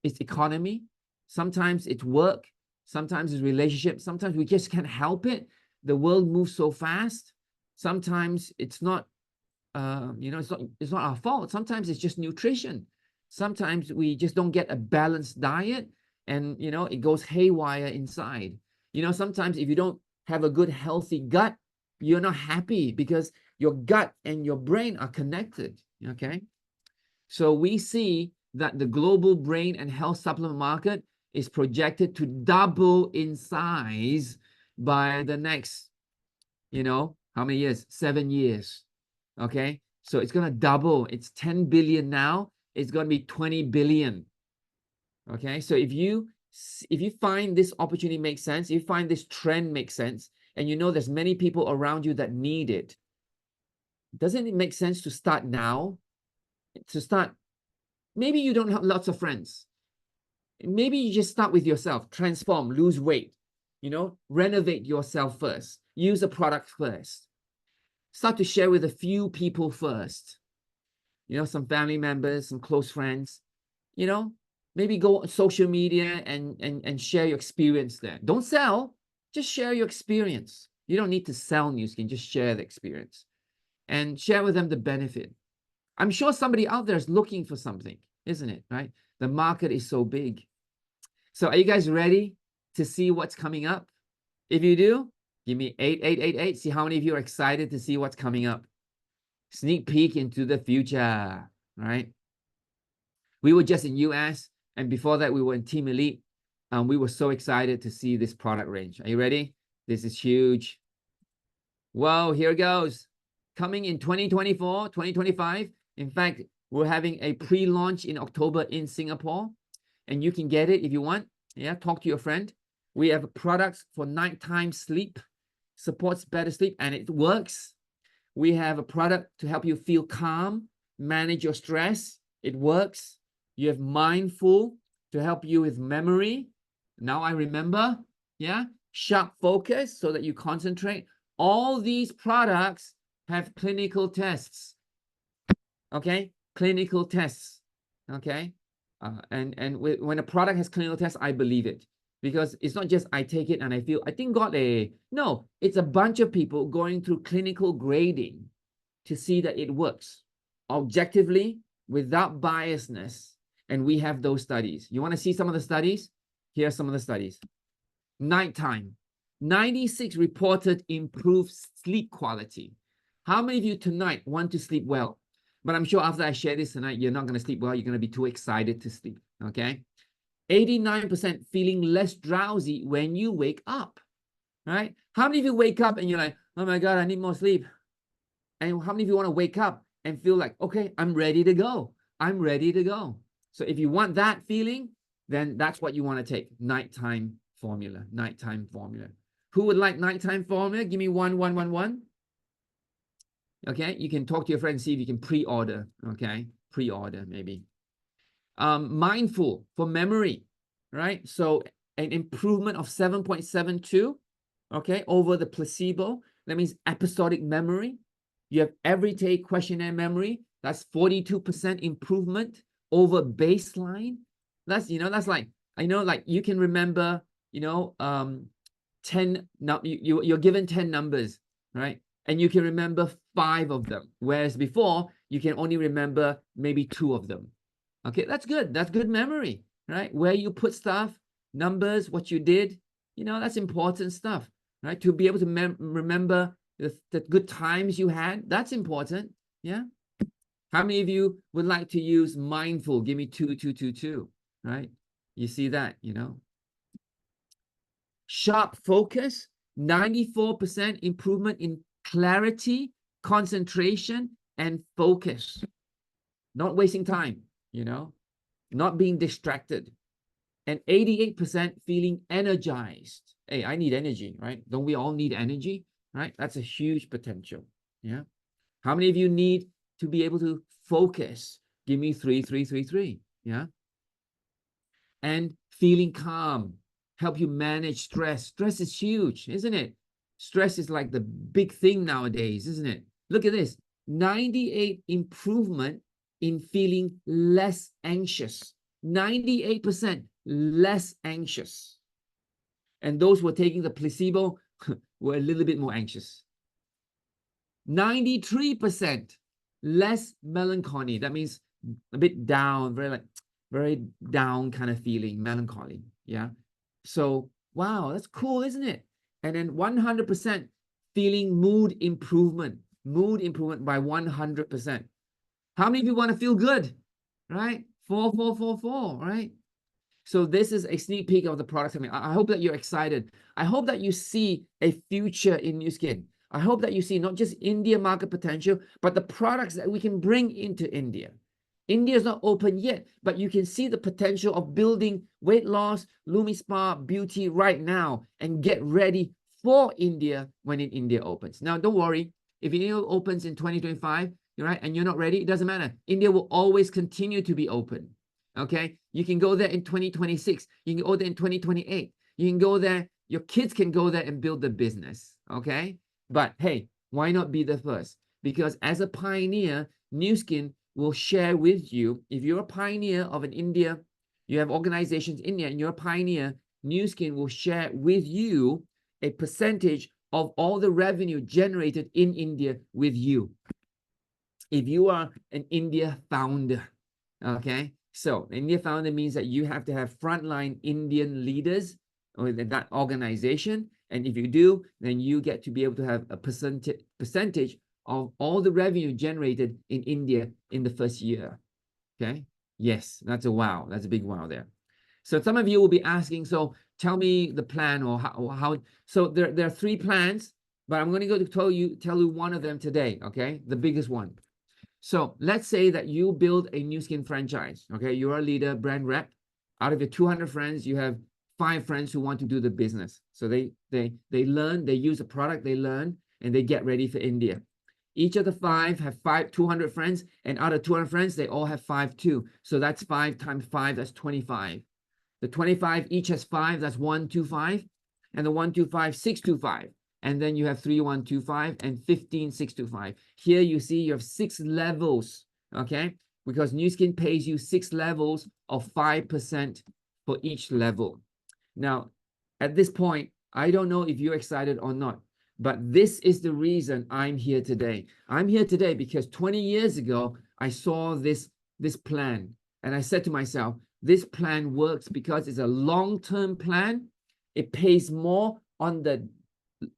economy. Sometimes it's work. Sometimes it's relationship. Sometimes we just can't help it. The world moves so fast. Sometimes it's not, you know, it's not our fault. Sometimes it's just nutrition. Sometimes we just don't get a balanced diet, and you know, it goes haywire inside. You know, sometimes if you don't have a good healthy gut, you're not happy, because your gut and your brain are connected. Okay, so we see that the global brain and health supplement market is projected to double in size by the next, you know, how many years? 7 years. Okay, so it's going to double. It's 10 billion now. It's going to be 20 billion. Okay, so if you find this opportunity makes sense, if you find this trend makes sense, and you know there's many people around you that need it, doesn't it make sense to start now? To start, maybe you don't have lots of friends. Maybe you just start with yourself, transform, lose weight, you know, renovate yourself first, use a product first, start to share with a few people first, you know, some family members, some close friends, you know, maybe go on social media and share your experience there. Don't sell, just share your experience. You don't need to sell Nu Skin, just share the experience and share with them the benefit. I'm sure somebody out there is looking for something, isn't it, right? The market is so big. So are you guys ready to see what's coming up? If you do, give me 8888. See how many of you are excited to see what's coming up. Sneak peek into the future, right? We were just in US, and before that we were in Team Elite. We were so excited to see this product range. Are you ready? This is huge. Whoa, here it goes. Coming in 2024, 2025. In fact, we're having a pre-launch in October in Singapore, and you can get it if you want. Yeah, talk to your friend. We have products for nighttime sleep, supports better sleep, and it works. We have a product to help you feel calm, manage your stress. It works. You have Mindful to help you with memory. Now I remember. Yeah, sharp focus so that you concentrate. All these products have clinical tests. Okay, clinical tests. Okay, when a product has clinical tests, I believe it, because it's not just I take it and I feel I think got a no. It's a bunch of people going through clinical grading to see that it works objectively without biasness, and we have those studies. You want to see some of the studies? Here are some of the studies. Nighttime, 96 reported improved sleep quality. How many of you tonight want to sleep well? But I'm sure after I share this tonight, you're not going to sleep well. You're going to be too excited to sleep, okay? 89% feeling less drowsy when you wake up, right? How many of you wake up and you're like, oh my God, I need more sleep? And how many of you want to wake up and feel like, okay, I'm ready to go. I'm ready to go. So if you want that feeling, then that's what you want to take. Nighttime formula, nighttime formula. Who would like nighttime formula? Give me 1111. Okay, you can talk to your friend and see if you can pre-order. Okay, pre-order maybe. Mindful for memory, right? So an improvement of 7.72, okay, over the placebo. That means episodic memory. You have everyday questionnaire memory. That's 42% improvement over baseline. That's, you know, that's like I know, like, you can remember, 10, now you're given 10 numbers, right? And you can remember 5 of them, whereas before you can only remember maybe 2 of them. Okay, that's good. That's good memory, right? Where you put stuff, numbers, what you did, that's important stuff, right? To be able to remember the good times you had, that's important. Yeah. How many of you would like to use mindful? Give me 2, 2, 2, 2, right? You see that, Sharp focus, 94% improvement in clarity, concentration, and focus. Not wasting time, not being distracted. And 88% feeling energized. Hey, I need energy, right? Don't we all need energy, right? That's a huge potential. Yeah. How many of you need to be able to focus? Give me 3, 3, 3, 3. Yeah. And feeling calm, help you manage stress. Stress is huge, isn't it? Stress is like the big thing nowadays, isn't it? Look at this, 98 improvement in feeling less anxious, 98% less anxious. And those who were taking the placebo were a little bit more anxious. 93% less melancholy. That means a bit down, very down kind of feeling, melancholy. Yeah. So, wow, that's cool, isn't it? And then 100% feeling mood improvement by 100%. How many of you want to feel good? Right? 4, 4, 4, 4, right? So this is a sneak peek of the product. I hope that you're excited. I hope that you see a future in Nu Skin. I hope that you see not just India market potential, but the products that we can bring into India. India is not open yet, but you can see the potential of building weight loss, LumiSpa, beauty right now, and get ready for India when India opens. Now, don't worry. If India opens in 2025, right, and you're not ready, it doesn't matter. India will always continue to be open. Okay, you can go there in 2026. You can go there in 2028. You can go there. Your kids can go there and build the business. Okay, but hey, why not be the first? Because as a pioneer, Nu Skin will share with you. If you're a pioneer of an India, you have organizations in India, and you're a pioneer, Nu Skin will share with you a percentage of all the revenue generated in India with you. If you are an India founder, okay. So India founder means that you have to have frontline Indian leaders or that organization. And if you do, then you get to be able to have a percentage of all the revenue generated in India in the first year. Okay. Yes, that's a wow. That's a big wow there. So some of you will be asking, so tell me the plan or how. So there are 3 plans, but I'm going to go to tell you one of them today. Okay. The biggest one. So let's say that you build a Nu Skin franchise. Okay, you're a leader, brand rep. Out of your 200 friends, you have 5 friends who want to do the business. So they learn, they use the product, they learn, and they get ready for India. Each of the 5 have 200 friends, and out of 200 friends, they all have 5 too. So that's 5 times 5, that's 25. The 25 each has 5, that's 125, and the 125, 625. And then you have 3, 1, 2, 5, and 15, 6, 2, 5. Here you see you have 6 levels, okay? Because Nu Skin pays you 6 levels of 5% for each level. Now, at this point, I don't know if you're excited or not, but this is the reason I'm here today. I'm here today because 20 years ago, I saw this plan, and I said to myself, this plan works because it's a long-term plan. It pays more on the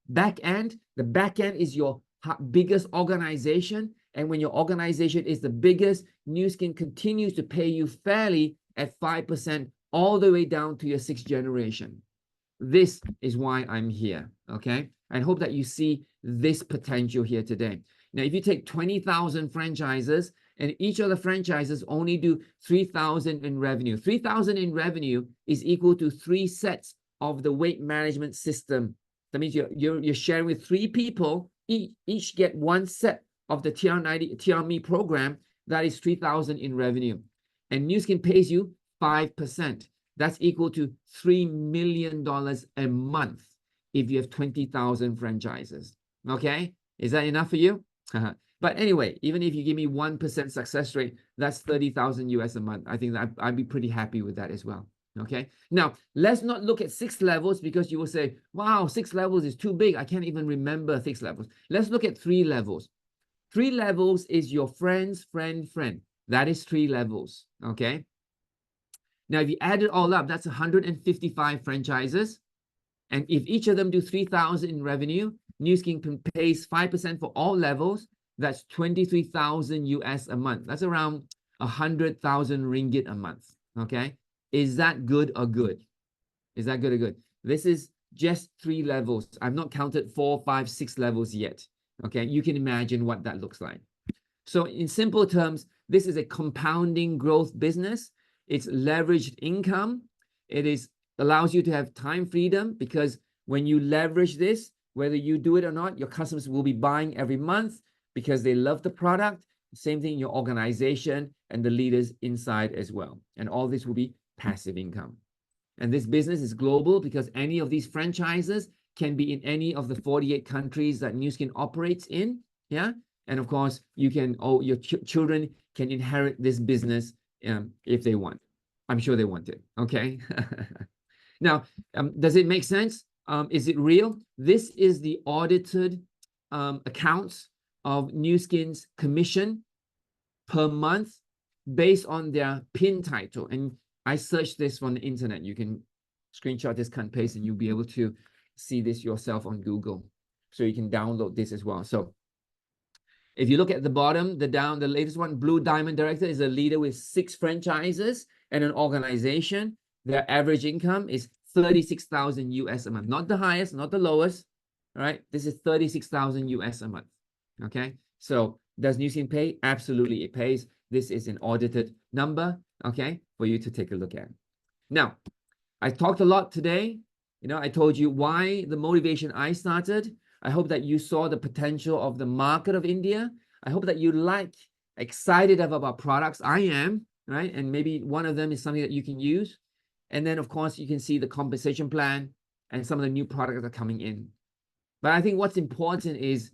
back end. The back end is your biggest organization, and when your organization is the biggest, Nu Skin continues to pay you fairly at 5% all the way down to your 6th generation. This is why I'm here. Okay, I hope that you see this potential here today. Now, if you take 20,000 franchises and each of the franchises only do 3,000 in revenue, 3,000 in revenue is equal to 3 sets of the weight management system. That means you're sharing with 3 people, each get 1 set of the TRME program. That is 3,000 in revenue. And Nu Skin pays you 5%. That's equal to $3 million a month if you have 20,000 franchises. Okay? Is that enough for you? But anyway, even if you give me 1% success rate, that's 30,000 US a month. I think that I'd be pretty happy with that as well. Okay, now let's not look at 6 levels, because you will say, wow, 6 levels is too big. I can't even remember 6 levels. Let's look at 3 levels. 3 levels is your friend's friend. That is 3 levels. Okay. Now, if you add it all up, that's 155 franchises. And if each of them do 3,000 in revenue, Nu Skin pays 5% for all levels. That's 23,000 US a month. That's around 100,000 ringgit a month. Okay. Is that good or good? Is that good or good? This is just 3 levels. I've not counted 4, 5, 6 levels yet. Okay. You can imagine what that looks like. So in simple terms, this is a compounding growth business. It's leveraged income. It allows you to have time freedom, because when you leverage this, whether you do it or not, your customers will be buying every month because they love the product. Same thing in your organization and the leaders inside as well. And all this will be passive income. And this business is global, because any of these franchises can be in any of the 48 countries that Nu Skin operates in. Yeah. And of course, you can, your children can inherit this business if they want. I'm sure they want it. Okay. Now, does it make sense? Is it real? This is the audited accounts of Nu Skin's commission per month based on their pin title. And I searched this from the internet. You can screenshot this, cut and paste, and you'll be able to see this yourself on Google. So you can download this as well. So if you look at the bottom, the latest one, Blue Diamond Director, is a leader with 6 franchises and an organization. Their average income is 36,000 US a month. Not the highest, not the lowest. All right. This is 36,000 US a month. Okay. So does Nu Skin pay? Absolutely, it pays. This is an audited number, okay, for you to take a look at. Now, I talked a lot today. I told you why the motivation I started. I hope that you saw the potential of the market of India. I hope that you excited about our products. I am, right? And maybe one of them is something that you can use. And then, of course, you can see the compensation plan and some of the new products that are coming in. But I think what's important is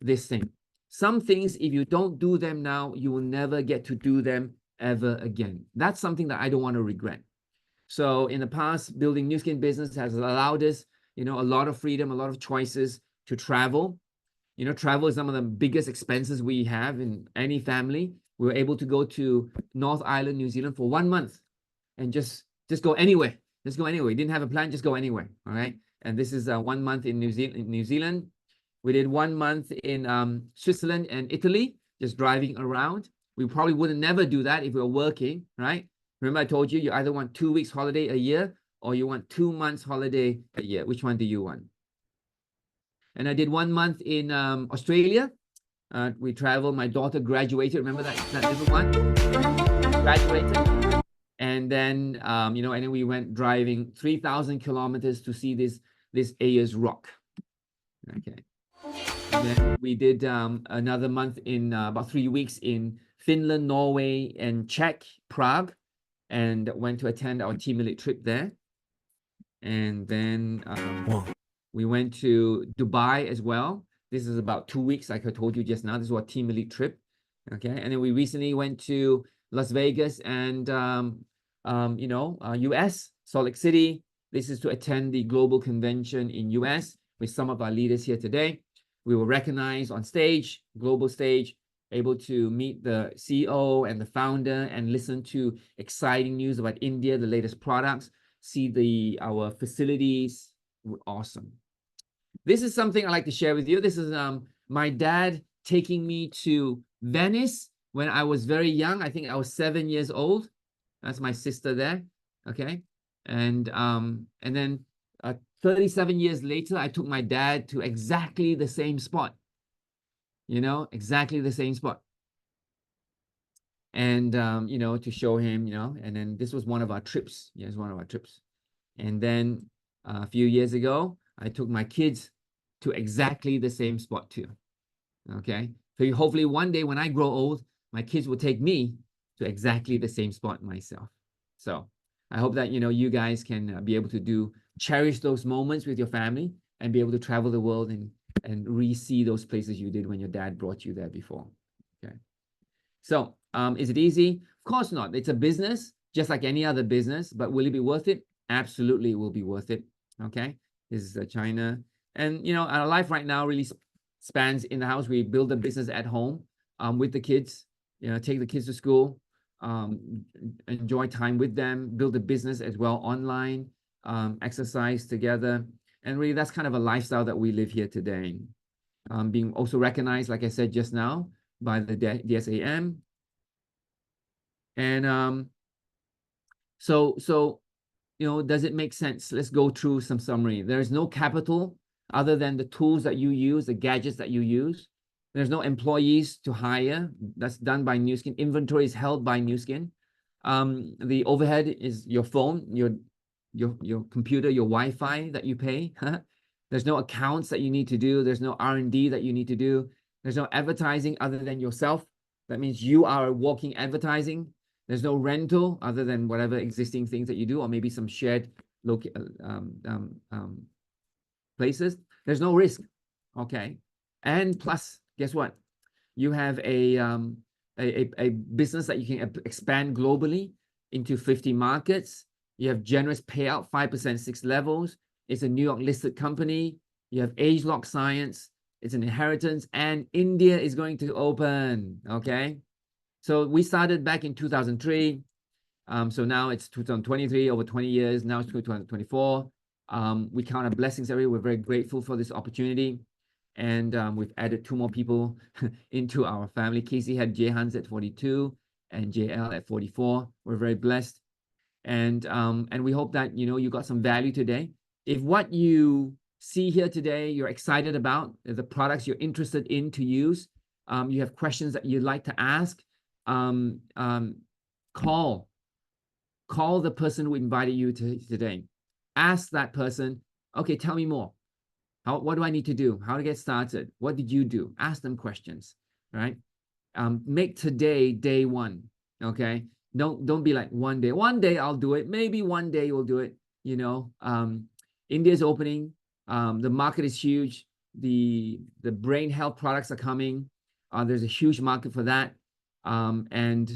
this thing. Some things, if you don't do them now, you will never get to do them ever again. That's something that I don't want to regret. So in the past, building Nu Skin business has allowed us, a lot of freedom, a lot of choices to travel. Travel is some of the biggest expenses we have in any family. We were able to go to North Island, New Zealand for 1 month and just go anywhere. Just go anywhere. We didn't have a plan, just go anywhere. All right. And this is 1 month in New Zealand. We did 1 month in Switzerland and Italy, just driving around. We probably would never do that if we were working, right? Remember I told you, you either want 2 weeks holiday a year or you want 2 months holiday a year. Which one do you want? And I did 1 month in Australia. We traveled. My daughter graduated. Remember that little one? Graduated. And then, and then we went driving 3,000 kilometers to see this Ayers Rock. Okay. And then we did another month in about 3 weeks in Finland, Norway, and Czech, Prague, and went to attend our Team Elite trip there. And then we went to Dubai as well. This is about 2 weeks, like I told you just now. This is our Team Elite trip. Okay. And then we recently went to Las Vegas and, US, Salt Lake City. This is to attend the global convention in US with some of our leaders here today. We were recognized on stage, global stage, able to meet the CEO and the founder and listen to exciting news about India, the latest products, see our facilities. Were awesome. This is something I like to share with you. This is my dad taking me to Venice when I was very young. I think I was 7 years old. That's my sister there. Okay. And then 37 years later, I took my dad to exactly the same spot. Exactly the same spot. And, to show him, and then this was one of our trips. Yeah, it was one of our trips. And then a few years ago, I took my kids to exactly the same spot too. Okay. So hopefully one day when I grow old, my kids will take me to exactly the same spot myself. So I hope that, you guys can be able to cherish those moments with your family and be able to travel the world and re-see those places you did when your dad brought you there before. Okay. So is it easy? Of course not. It's a business. just like any other business, but will it be worth it? Absolutely, it will be worth it. Okay, this is China. And, you know, our life right now really spans in the house. We build a business at home with the kids, you know, take the kids to school, enjoy time with them, build a business as well online, exercise together. And really, that's kind of a lifestyle that we live here today. Being also recognized, like I said just now, by the DSAM. And so, you know, does it make sense? Let's go through some summary. There is no capital other than the tools that you use, the gadgets that you use. There's no employees to hire. That's done by Nu Skin. Inventory is held by Nu Skin. The overhead is your phone, your computer, your Wi-Fi that you pay. There's no accounts that you need to do. There's no R&D that you need to do. There's no advertising other than yourself. That means you are walking advertising. There's no rental other than whatever existing things that you do, or maybe some shared places. There's no risk, okay? And plus, guess what? You have a business that you can expand globally into 50 markets. You have generous payout, 5%, 6 levels. It's a New York listed company. You have age-lock science. It's an inheritance, and India is going to open, okay? So we started back in 2003. So now it's 2023, over 20 years. Now it's 2024. We count our blessings every. We're very grateful for this opportunity. And we've added 2 more people into our family. Casey had Jay Hans at 42 and JL at 44. We're very blessed. And we hope that, you know, you got some value today. If what you see here today, you're excited about, the products you're interested in to use, you have questions that you'd like to ask, call the person who invited you today. Ask that person, okay, tell me more. What do I need to do? How to get started? What did you do? Ask them questions, right? Make today day one, okay? Don't be like one day I'll do it. Maybe one day you'll do it, you know. India's opening. The market is huge. The brain health products are coming. There's a huge market for that. And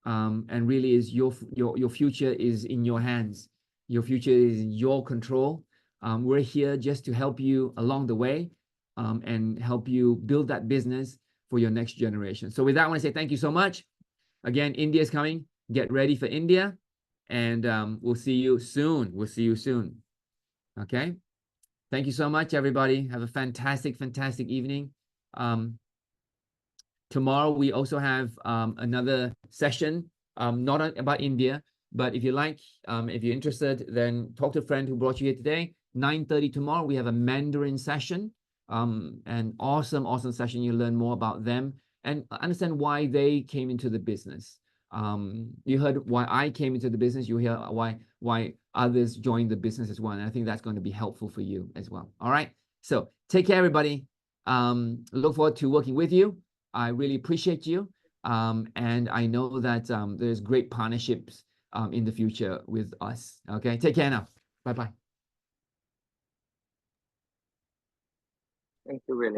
really is your future is in your hands. Your future is in your control. We're here just to help you along the way and help you build that business for your next generation. So with that, I want to say thank you so much. Again, India is coming. Get ready for India. And we'll see you soon. We'll see you soon. Okay. Thank you so much, everybody. Have a fantastic, fantastic evening. Tomorrow, we also have another session, not about India, but if you like, if you're interested, then talk to a friend who brought you here today. 9:30 tomorrow, we have a Mandarin session, an awesome, awesome session. You learn more about them and understand why they came into the business. You heard why I came into the business. You hear why others joined the business as well. And I think that's going to be helpful for you as well. All right. So take care, everybody. Look forward to working with you. I really appreciate you. And I know that there's great partnerships in the future with us. Okay. Take care now. Bye-bye. Thank you, really.